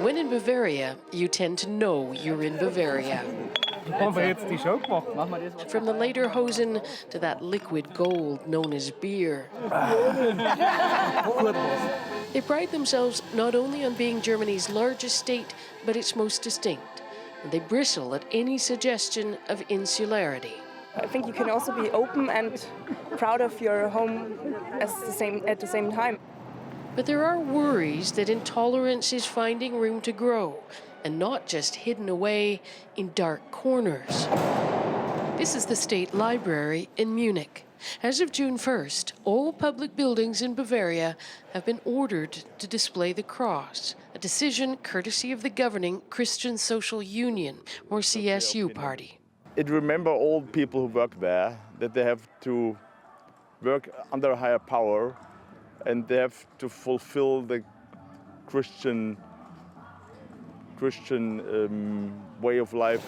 When in Bavaria, you tend to know you're in Bavaria. From the lederhosen to that liquid gold known as beer. They pride themselves not only on being Germany's largest state, but its most distinct. And they bristle at any suggestion of insularity. I think you can also be open and proud of your home at the same time. But there are worries that intolerance is finding room to grow, and not just hidden away in dark corners. This is the State Library in Munich. As of June 1st, all public buildings in Bavaria have been ordered to display the cross, a decision courtesy of the governing Christian Social Union, or CSU party. It remembers old people who work there, that they have to work under a higher power and they have to fulfill the Christian way of life.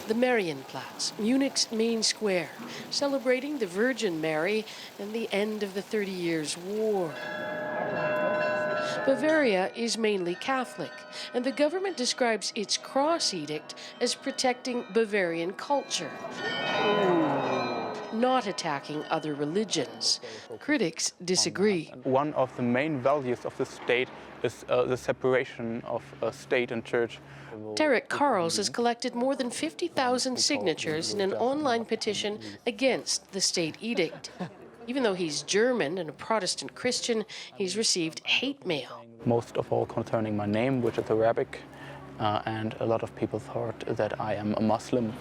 The Marienplatz, Munich's main square, celebrating the Virgin Mary and the end of the 30 Years' War. Bavaria is mainly Catholic, and the government describes its cross edict as protecting Bavarian culture, not attacking other religions. Critics disagree. One of the main values of the state is the separation of state and church. Tarek Karls has collected more than 50,000 signatures in an online petition against the state edict. Even though he's German and a Protestant Christian, he's received hate mail. Most of all concerning my name, which is Arabic, and a lot of people thought that I am a Muslim.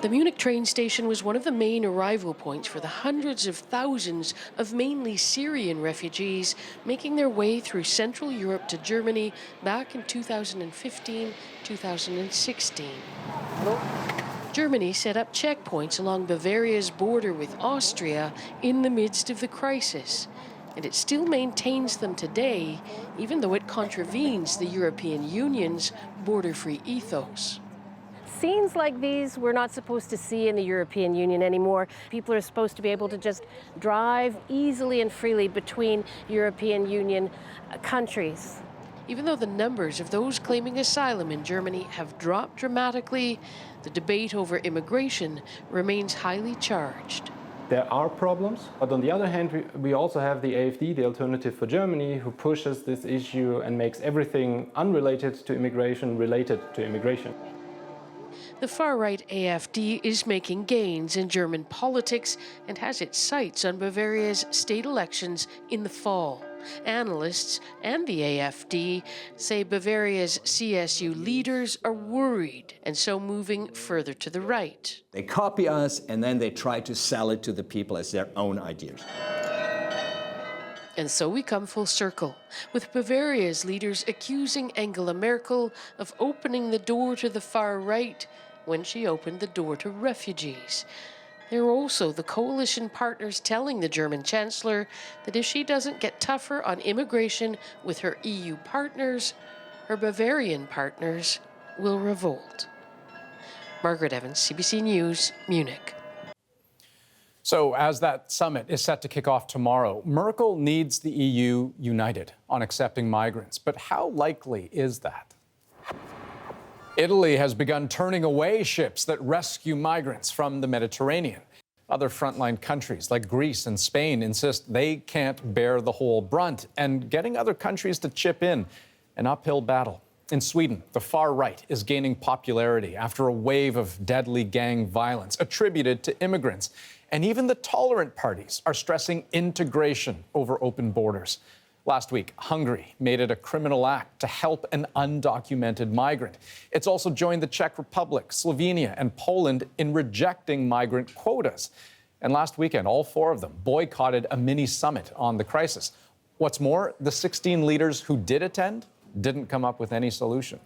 The Munich train station was one of the main arrival points for the hundreds of thousands of mainly Syrian refugees making their way through Central Europe to Germany back in 2015-2016. Germany set up checkpoints along Bavaria's border with Austria in the midst of the crisis, and it still maintains them today, even though it contravenes the European Union's border-free ethos. Scenes like these we're not supposed to see in the European Union anymore. People are supposed to be able to just drive easily and freely between European Union countries. Even though the numbers of those claiming asylum in Germany have dropped dramatically, the debate over immigration remains highly charged. There are problems, but on the other hand, we also have the AfD, the Alternative for Germany, who pushes this issue and makes everything unrelated to immigration related to immigration. The far-right AfD is making gains in German politics and has its sights on Bavaria's state elections in the fall. Analysts and the AfD say Bavaria's CSU leaders are worried and so moving further to the right. They copy us and then they try to sell it to the people as their own ideas. And so we come full circle, with Bavaria's leaders accusing Angela Merkel of opening the door to the far right when she opened the door to refugees. There are also the coalition partners telling the German Chancellor that if she doesn't get tougher on immigration with her EU partners, her Bavarian partners will revolt. Margaret Evans, CBC News, Munich. So as that summit is set to kick off tomorrow, Merkel needs the EU united on accepting migrants. But how likely is that? Italy has begun turning away ships that rescue migrants from the Mediterranean. Other frontline countries like Greece and Spain insist they can't bear the whole brunt, and getting other countries to chip in, an uphill battle. In Sweden, the far right is gaining popularity after a wave of deadly gang violence attributed to immigrants. And even the tolerant parties are stressing integration over open borders. Last week, Hungary made it a criminal act to help an undocumented migrant. It's also joined the Czech Republic, Slovenia, and Poland in rejecting migrant quotas. And last weekend, all four of them boycotted a mini summit on the crisis. What's more, the 16 leaders who did attend didn't come up with any solution.